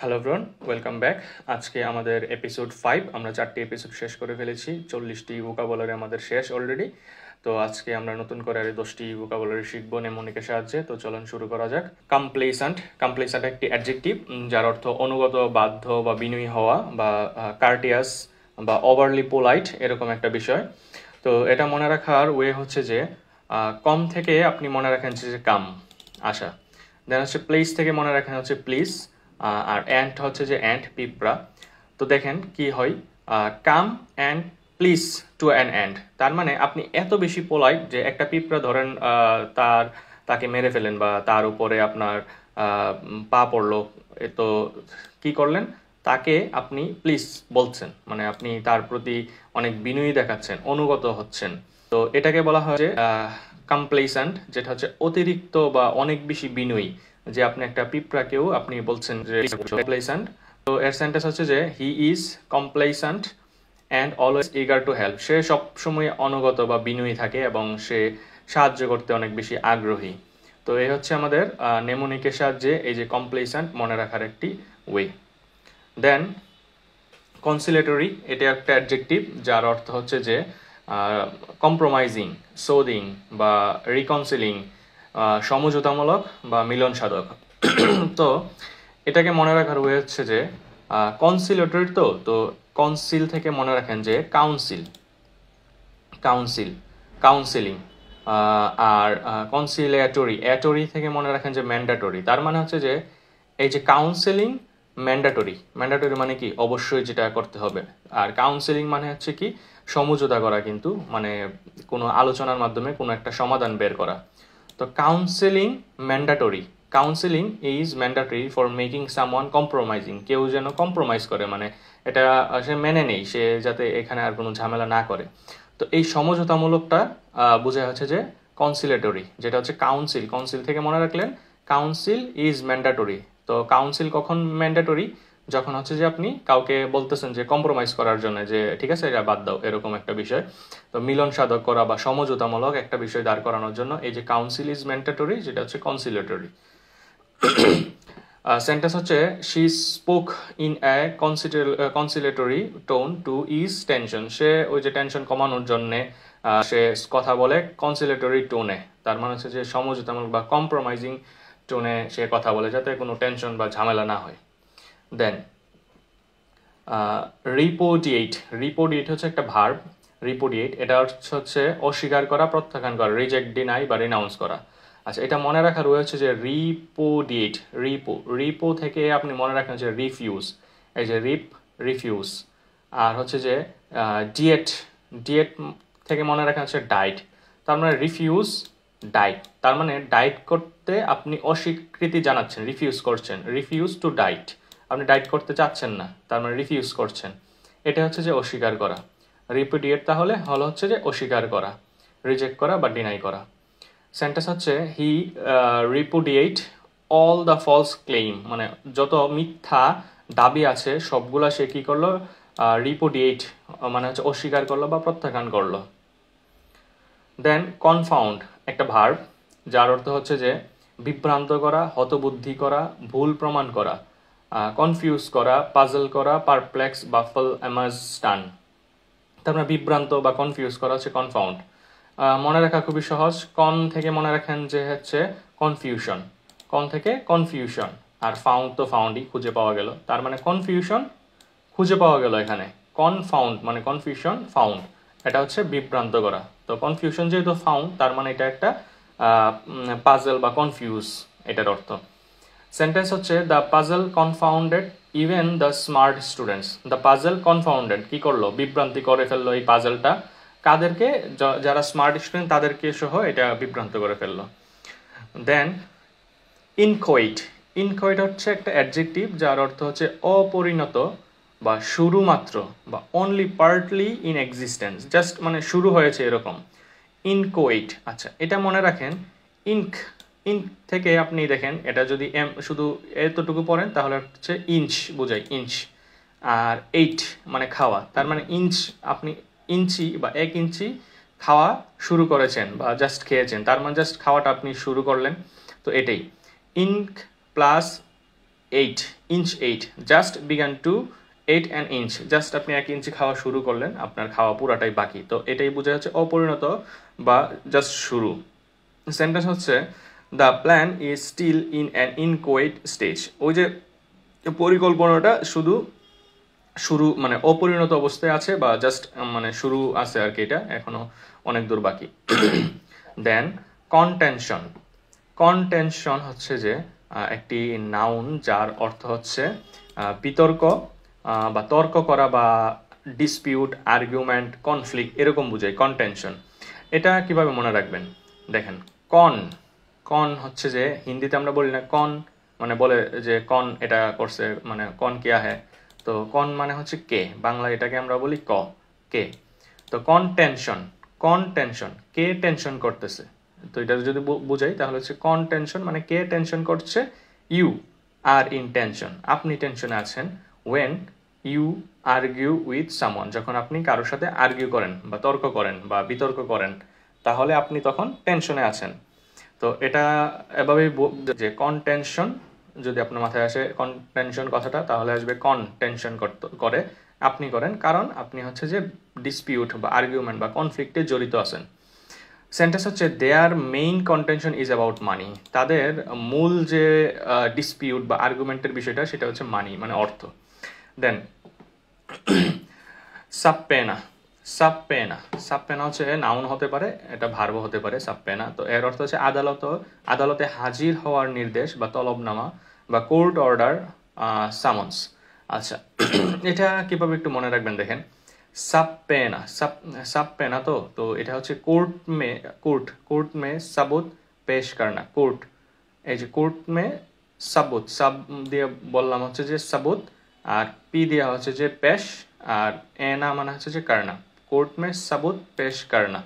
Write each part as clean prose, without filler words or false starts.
Hello everyone, welcome back. আজকে আমাদের episode 5। আমরা 4টি এপিসোড শেষ করে ফেলেছি। 40টি ভোকাবুলারি আমাদের শেষ অলরেডি। তো আজকে আমরা নতুন করে আর 10টি ভোকাবুলারি শিখবো নেমোনিকের সাহায্যে। তো চলুন শুরু করা যাক। কমপ্লেসেন্ট একটি অ্যাডজেক্টিভ যার অর্থ অনুগত, বাধ্য বা বিনয়ী হওয়া, বা কার্টিয়াস বা ওভারলি পোলাইট, এরকম একটা বিষয়। তো এটা মনে রাখার ওয়ে হচ্ছে যে কম থেকে আপনি মনে রাখেন যে কাম, আশা। দেন হচ্ছে প্লেস থেকে মনে রাখেন হচ্ছে প্লিজ। আর অ্যান্ট হচ্ছে যে অ্যান্ট, পিঁপড়া। তো দেখেন কি হয়, come and please to an ant, তার মানে আপনি এত বেশি পোলাইট যে একটা পিঁপড়া ধরেন তাকে মেরে ফেলেন বা তার উপরে আপনার পা পড়লো। তো কি করলেন, তাকে আপনি প্লিজ বলছেন, মানে আপনি তার প্রতি অনেক বিনয়ী দেখাচ্ছেন, অনুগত হচ্ছেন। তো এটাকে বলা হয় যে কমপ্লেসেন্ট, যেটা হচ্ছে অতিরিক্ত বা অনেক বেশি বিনয়ী। যে আপনি একটা পিঁপড়াকেও আপনি বলছেন যে কমপ্লেসেন্ট। তো এর সেন্টেন্স হচ্ছে যে he is complaisant and always eager to help. সে সবসময় অনুগত বা বিনয়ী থাকে এবং সে সাহায্য করতে অনেক বেশি আগ্রহী। তো এই হচ্ছে আমাদের নেমোনিকের সাহায্যে এই যে কমপ্লেসেন্ট মনে রাখার একটি ওয়ে। দেন কনসিলেটরি, এটা একটা অ্যাডজেক্টিভ যার অর্থ হচ্ছে যে কম্প্রোমাইজিং, সোদিং বা রিকনসিলিং, সমঝোতামূলক বা মিলন সাধক। তো এটাকে মনে রাখার ওয়ে হচ্ছে যে কনসিলেটরি, তো কনসিল থেকে মনে রাখেন যে কাউন্সিলিং। আর অ্যাটরি থেকে মনে রাখেন যে ম্যান্ডাটরি। তার মানে হচ্ছে যে এই যে কাউন্সেলিং, ম্যান্ডাটরি মানে কি, অবশ্যই যেটা করতে হবে। আর কাউন্সেলিং মানে হচ্ছে কি, সমঝোতা করা, কিন্তু মানে কোনো আলোচনার মাধ্যমে কোনো একটা সমাধান বের করা। তো counselling is mandatory for making someone compromising. কেউ যেন কম্প্রোমাইজ করে, মানে এটা সে মেনে নেই, সে যাতে এখানে আর কোনো ঝামেলা না করে। তো এই সমঝোতামূলকটা বোঝা হচ্ছে যে কনসিলেটরি, যেটা হচ্ছে কাউন্সিল থেকে মনে রাখলেন কাউন্সিল ইজ ম্যান্ডাটরি। তো কাউন্সিল কখন ম্যান্ডাটরি, যখন হচ্ছে যে আপনি কাউকে বলতেছেন যে কম্প্রোমাইজ করার জন্য, যে ঠিক আছে এটা বাদ দাও, এরকম একটা বিষয়। তো মিলন সাধক করা বা সমঝোতামূলক একটা বিষয় দাঁড় করানোর জন্য এই যে কাউন্সিল ইজ ম্যান্ডাটরি, যেটা হচ্ছে কনসিলেটরি। সেন্টেন্স হচ্ছে she spoke in a conciliatory tone to ease tension. সে ওই যে টেনশন কমানোর জন্যে সে কথা বলে কনসিলেটরি টোনে। তার মানে হচ্ছে যে সমঝোতামূলক বা কম্প্রোমাইজিং টোনে সে কথা বলে, যাতে কোনো টেনশন বা ঝামেলা না হয়। দেন রিপোডিয়েট হচ্ছে একটা ভার্ব। রিপোডিয়েট, এটা হচ্ছে অস্বীকার করা, প্রত্যাখ্যান করা, রিজেক্ট, ডিনাই বা রিনাউন্স করা। আচ্ছা, এটা মনে রাখার ওয়ে হচ্ছে যে রিপো থেকে আপনি মনে রাখেন যে রিফিউজ, এই যে রিফিউজ। আর হচ্ছে যে ডিয়েট ডিয়েট থেকে মনে রাখেন হচ্ছে ডাইট। তার মানে রিফিউজ, ডাইট, তার মানে ডাইট করতে আপনি অস্বীকৃতি জানাচ্ছেন, রিফিউজ টু ডাইট। আপনি ডাইট করতে চাচ্ছেন না, তার মানে রিফিউজ করছেন। এটা হচ্ছে যে অস্বীকার করা। রিপুডিয়েট তাহলে হচ্ছে যে অস্বীকার করা, রিজেক্ট করা বা ডিনাই করা। সেন্টেন্স হচ্ছে হি রিপুডিয়েট অল দ্য ফলস ক্লেইম, মানে যত মিথ্যা দাবি আছে সবগুলা সে কি করলো, রিপুডিয়েট মানে হচ্ছে অস্বীকার করলো বা প্রত্যাখ্যান করলো। দেন কনফাউন্ড, একটা ভার্ব যার অর্থ হচ্ছে যে বিভ্রান্ত করা, হতবুদ্ধি করা, ভুল প্রমাণ করা, কনফিউজ করা, পাজল করা, পারপ্লেক্স, বাফল, অ্যামাজডান। তার মানে বিভ্রান্ত বা কনফিউজ করা হচ্ছে কনফাউন্ড। মনে রাখা খুবই সহজ, কন থেকে মনে রাখেন যে হচ্ছে কনফিউশন, আর ফাউন্ড তো ফাউন্ডই, খুঁজে পাওয়া গেল। তার মানে কনফিউশন খুঁজে পাওয়া গেল, এখানে কনফাউন্ড মানে কনফিউশন, ফাউন্ড এটা হচ্ছে বিভ্রান্ত করা। তো কনফিউশন যেহেতু ফাউন্ড, তার মানে এটা একটা পাজল বা কনফিউজ, এটার অর্থ। সেন্টেন্স হচ্ছে the puzzle কনফাউন্ডেড even the smart students. The puzzle কনফাউন্ডেড, কি করলো, বিভ্রান্তি করে ফেললো এই পাজলটা, কাদেরকে, যারা স্মার্ট স্টুডেন্ট তাদেরকে সহ এটা বিভ্রান্ত করে ফেললো। দেন ইনকোয়েট হচ্ছে একটা অ্যাডজেক্টিভ যার অর্থ হচ্ছে অপরিণত বা শুরুমাত্র বা only partly in existence, just মানে শুরু হয়েছে এরকম। ইনকোয়েট, আচ্ছা এটা মনে রাখেন। ইনক থেকে আপনি দেখেন, এটা যদি শুধু এতটুকু পড়েন তাহলে হচ্ছে ইঞ্চ বোঝায়, ইঞ্চ। আর এইট মানে খাওয়া, তার মানে ইঞ্চ, আপনি ইঞ্চি বা 1 ইঞ্চি খাওয়া শুরু করেছেন বা জাস্ট খেয়েছেন, তার মানে জাস্ট খাওয়াটা আপনি শুরু করলেন। তো এটাই inch plus 8 inch 8 just began to 8 an inch, just আপনি 1 ইঞ্চি খাওয়া শুরু করলেন, আপনার খাওয়া পুরাটাই বাকি। তো এটাই বোঝা যাচ্ছে অপরিণত বা জাস্ট শুরু। সেন্টেন্স হচ্ছে the plan is still in an inchoate stage. ওই যে পরিকল্পনাটা শুরু মানে অপরিণত অবস্থায় আছে বা জাস্ট মানে শুরু আছে আর কি, এটা এখনো অনেক দূর বাকি। দেন কনটেনশন। কনটেনশন হচ্ছে যে একটি নাউন যার অর্থ হচ্ছে বিতর্ক বা তর্ক করা বা ডিসপিউট, আর্গুমেন্ট, কনফ্লিক্ট এরকম বোঝায় কনটেনশন। এটা কিভাবে মনে রাখবেন দেখেন, কন হচ্ছে যে হিন্দিতে আমরা বলি না কন, মানে বলে যে কন এটা করছে, মানে কন কিয়া হ্যায়, তো কন মানে হচ্ছে কে, বাংলা এটাকে আমরা বলি কে। তো কনটেনশন কে টেনশন করতেছে, তো এটা যদি বুঝাই তাহলে হচ্ছে কনটেনশন মানে কে টেনশন করছে। ইউ আর ইন টেনশন, আপনি টেনশনে আছেন। When you argue with someone, যখন আপনি কারোর সাথে আর্গিউ করেন বা তর্ক করেন বা বিতর্ক করেন, তাহলে আপনি তখন টেনশনে আছেন। তো এটা এভাবেই যে কনটেনশন যদি আপনার মাথায় আসে কনটেনশন কথাটা, তাহলে আসবে কনটেনশন করে আপনি করেন, কারণ আপনি হচ্ছে যে ডিসপিউট বা আর্গুমেন্ট বা কনফ্লিক্টে জড়িত আছেন। সেন্টেন্স হচ্ছে দেয়ার মেইন কন্টেনশন ইজ অ্যাবাউট মানি, তাদের মূল যে ডিসপিউট বা আর্গুমেন্টের বিষয়টা সেটা হচ্ছে মানি মানে অর্থ। দেন সাবপেনা। সাবপেনা হচ্ছে নাউন হতে পারে, এটা ভার্ব হতে পারে সাবপেনা। তো এর অর্থ হচ্ছে আদালতে হাজির হওয়ার নির্দেশ বা তলবনামা বা কোর্ট অর্ডার সামন্স। আচ্ছা এটা কিভাবে একটু মনে রাখবেন দেখেন, সাবপেনা তো এটা হচ্ছে কোর্ট মে সাবুত পেশ করনা। কোর্ট, এই যে কোর্ট মে সাবুত, সাব দিয়ে বললাম হচ্ছে যে সাবুত, আর পি দেওয়া হচ্ছে যে পেশ, আর এনা মানে হচ্ছে যে করনা। কোর্ট মে সাবুত পেশ করনা।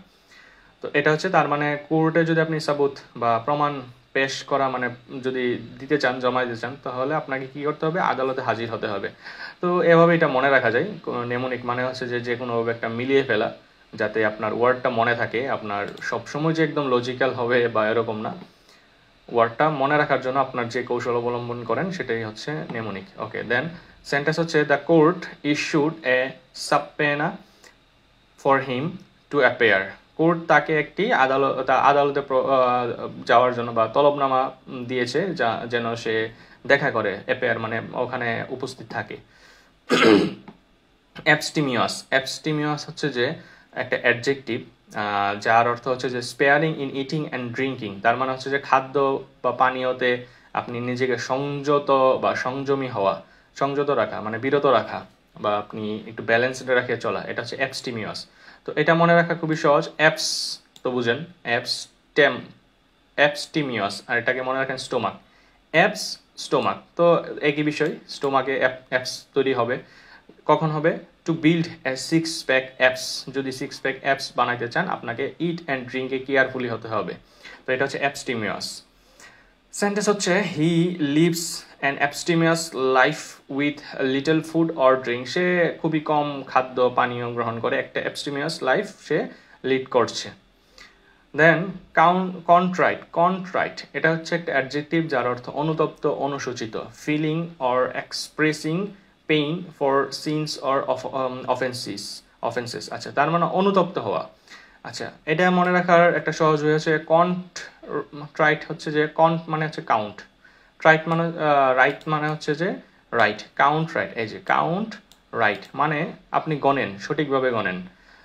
তো এটা হচ্ছে তার মানে কোর্টে যদি আপনি সাবুত বা প্রমাণ পেশ করা মানে যদি দিতে চান, জমা দিতে চান, তাহলে আপনাকে কি করতে হবে, আদালতে হাজির হতে হবে। তো এভাবে এটা মনে রাখা যায়। নেমোনিক মানে হচ্ছে যে কোনোভাবে একটা মিলিয়ে ফেলা, যাতে আপনার ওয়ার্ডটা মনে থাকে। আপনার সবসময় যে একদম লজিক্যাল হবে বা এরকম না, ওয়ার্ডটা মনে রাখার জন্য আপনার যে কৌশল অবলম্বন করেন সেটাই হচ্ছে নেমোনিক। ওকে, দেন সেন্টেন্স হচ্ছে the court issued a subpoena for him to appear. Court তাকে একটি আদালতে যাওয়ার জন্য বা তলবনামা দিয়েছে যেন সে দেখা করে, অ্যাপেয়ার মানে ওখানে উপস্থিত থাকে। অ্যাবস্টিমিয়াস হচ্ছে যে একটা অ্যাডজেক্টিভ যার অর্থ হচ্ছে যে sparing in eating and drinking. তার মানে হচ্ছে যে খাদ্য বা পানীয়তে আপনি নিজেকে সংযত বা সংযত রাখা মানে বিরত রাখা, বা আপনি একটু ব্যালেন্সড রাখে চলা, এটা হচ্ছে অ্যাবস্টিমিয়াস। তো এটা মনে রাখা খুবই সহজ। অ্যাপস তো বুঝেন, অ্যাবস্টিমিয়াস, আর এটাকে মনে রাখেন স্টোমাক। স্টোমাক তো একই বিষয়, স্টোমাকে অ্যাপস তৈরি হবে। কখন হবে, to build a 6-pack apps, যদি 6-pack অ্যাপস বানাইতে চান আপনাকে ইট অ্যান্ড ড্রিঙ্কে কেয়ারফুলি হতে হবে। তো এটা হচ্ছে অ্যাবস্টিমিয়াস। সেন্টেন্স হচ্ছে he lives an abstemious life with little food or drink. সে খুবই কম খাদ্য পানীয় গ্রহণ করে, একটা অ্যাবস্টিমিয়াস লাইফ সে লিড করছে। দেন কন্ট্রাইট এটা হচ্ছে একটা অ্যাডজেক্টিভ যার অর্থ অনুতপ্ত, অনুশোচিত। Feeling or expressing pain for sins or offences. আচ্ছা, তার মানে অনুতপ্ত হওয়া। আচ্ছা, এটা মনে রাখার একটা সহজ ওয়ে হচ্ছে কন্ট্রাইট হচ্ছে যে মানে হচ্ছে কাউন্ট, ট্রাইট মানে রাইট মানে হচ্ছে যে রাইট, কাউন্ট রাইট। এই যে কাউন্ট রাইট মানে আপনি গণেন, সঠিকভাবে গণেন।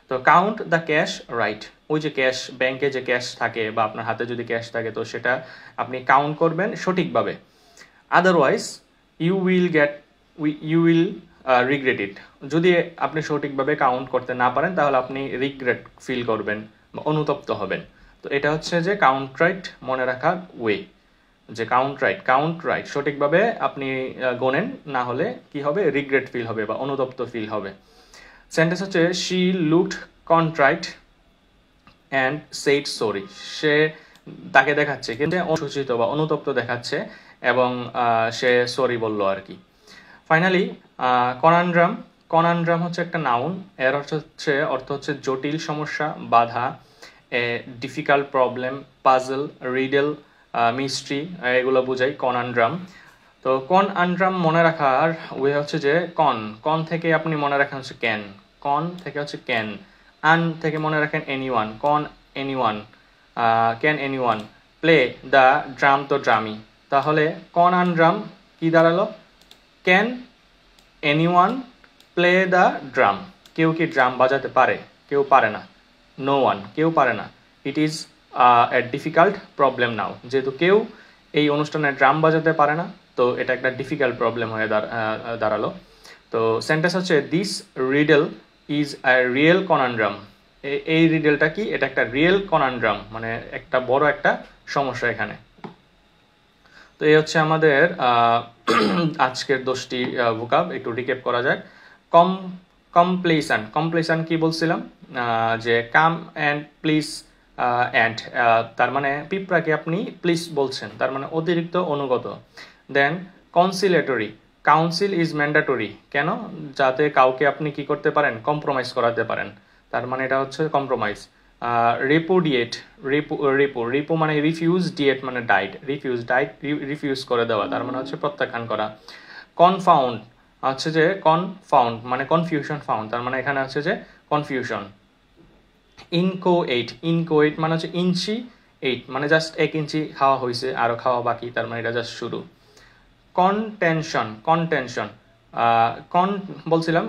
তো কাউন্ট দ্য ক্যাশ রাইট, ওই যে ক্যাশ, ব্যাংকে যে ক্যাশ থাকে বা আপনার হাতে যদি ক্যাশ থাকে তো সেটা আপনি কাউন্ট করবেন সঠিকভাবে। Otherwise you will regret it, যদি আপনি সঠিকভাবে কাউন্ট করতে না পারেন তাহলে আপনি রিগ্রেট ফিল করবেন বা অনুতপ্ত হবেন। তো এটা হচ্ছে যে কাউন্ট রাইট মনে রাখার ওয়ে, যে কাউন্ট রাইট সঠিকভাবে আপনি গোনেন, না হলে কি হবে, রিগ্রেট ফিল হবে বা অনুতপ্ত ফিল হবে। সেন্টেন্স হচ্ছে she looked contrite and said sorry. সে তাকে দেখাচ্ছে কিন্তু অনুশোচিত বা অনুতপ্ত দেখাচ্ছে এবং সে সরি বলল আর কি। ফাইনালি কনান্ড্রাম হচ্ছে একটা নাউন। এর অর্থ হচ্ছে জটিল সমস্যা, বাধা, এ difficult problem, puzzle, Riedel, mystery, এগুলো বোঝাই কনান্ড্রাম। তো কনআনড্রাম মনে রাখার ওয়ে হচ্ছে যে কন থেকে আপনি মনে রাখেন হচ্ছে ক্যান, কন থেকে হচ্ছে ক্যান, আন থেকে মনে রাখেন এনিওয়ান, কন anyone, can anyone, play the drum তো ড্রামি। তাহলে কনআনড্রাম কি দাঁড়ালো? Can anyone play the drum? কেউ কি ড্রাম বাজাতে পারে? কেউ পারে না। নো ওয়ান, কেউ পারে না। It is a difficult problem নাও। যেহেতু কেউ এই অনুষ্ঠানে ড্রাম বাজাতে পারে না, তো এটা একটা ডিফিকাল্ট প্রবলেম হয়ে দাঁড়ালো। তো সেন্টেন্স হচ্ছে this riddle is a real conundrum. এই রিডেলটা কি? এটা একটা রিয়েল কনান্ড্রাম, মানে একটা বড় একটা সমস্যা এখানে। তো এই হচ্ছে আমাদের আজকের 10টি ভোকাব। একটু রিক্যাপ করা যায়। কমপ্লেসান কি বলছিলাম? যে কাম অ্যান্ড প্লিজ অ্যান্ড, তার মানে পিঁপড়াকে আপনি প্লিজ বলছেন, তার মানে অতিরিক্ত অনুগত। দেন কনসিলেটরি, কাউন্সিল ইজ ম্যান্ডেটরি। কেন? যাতে কাউকে আপনি কি করতে পারেন? কম্প্রোমাইজ করাতে পারেন, তার মানে এটা হচ্ছে কম্প্রোমাইজ। রিপুডিয়েট, রিপু মানে রিফিউজ, ডিয়েট মানে ডাইট, রিফিউজ করে দেওয়া, তার মানে হচ্ছে প্রত্যাখ্যান করা। কনফাউন্ড হচ্ছে যে কনফাউন্ড মানে কনফিউশন ফাউন্ড, তার মানে এখানে হচ্ছে যে কনফিউশন। ইনকোয়েট মানে হচ্ছে ইঞ্চি, 8 মানে জাস্ট 1 ইঞ্চি খাওয়া হয়েছে, আরও খাওয়া বাকি, তার মানে এটা জাস্ট শুরু। কনটেনশন বলছিলাম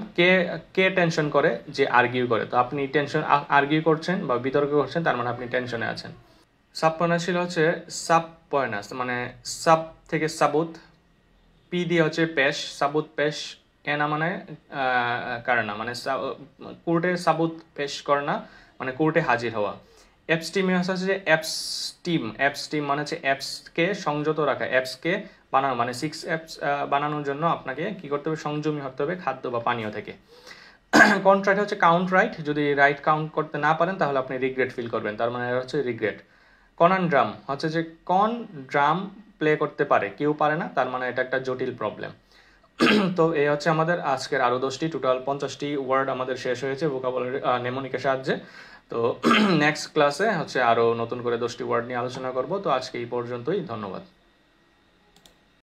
কে টেনশন করে? যে আর্গিউ করে। তো আপনি আর্গিউ করছেন বা বিতর্ক করছেন, তার মানে আপনি টেনশনে আছেন। সাবপয়নাস ছিল হচ্ছে সাবপয়নাস, মানে সাব থেকে সাবুত, পি দিয়ে হচ্ছে পেশ, সাবুত পেশ, এনা মানে কারণা, মানে কোর্টে সাবুত পেশ করনা মানে কোর্টে হাজির হওয়া। অ্যাবস্টিমিয়াস হচ্ছে যে অ্যাবস্টিম মানে হচ্ছে অ্যাপসকে সংযত রাখা, অ্যাপসকে বানানো, মানে 6 অ্যাপস বানানোর জন্য আপনাকে কি করতে হবে? সংযমী হতে হবে খাদ্য বা পানীয় থেকে। কন্ট্রাইট হচ্ছে কাউন্ট রাইট, যদি রাইট কাউন্ট করতে না পারেন তাহলে আপনি রিগ্রেট ফিল করবেন, তার মানে হচ্ছে রিগ্রেট। কনানড্রাম হচ্ছে যে ড্রাম প্লে করতে পারে, কেউ পারে না, তার মানে এটা একটা জটিল প্রবলেম। তো এই হচ্ছে আমাদের আজকের আরও 10টি, টোটাল 50টি ওয়ার্ড আমাদের শেষ হয়েছে ভোকাবুলারি নেমোনিকের সাহায্যে। তো নেক্সট ক্লাসে হচ্ছে আরও নতুন করে 10টি ওয়ার্ড নিয়ে আলোচনা করব। তো আজকে এই পর্যন্তই, ধন্যবাদ।